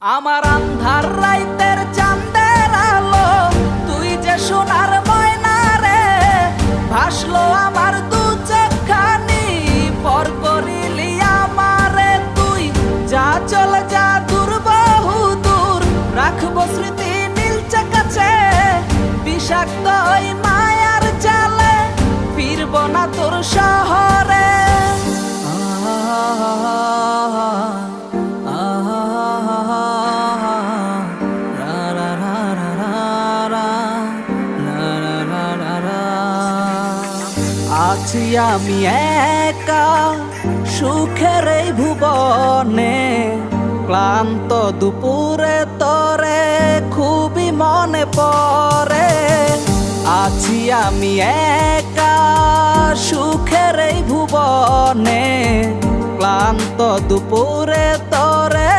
আমার আন্ধার রাইতের চাঁদের আলো, তুই যে সোনার ময়না রে, ভাসলো আমার দু চোখখানি, পর করিলি আমারে তুই। যা চল যা দূর বহু দূর, রাখবো স্মৃতি নীলচে কাছে, বিষাক্ত ওই মায়ার জালে ফিরব না তোর শহরে। আছি আমি একা সুখের এই ভুবনে, ক্লান্ত দুপুরে তরে খুবই মনে পড়ে। আছি আমি একা সুখের এই ভুবনে, ক্লান্ত দুপুরে তরে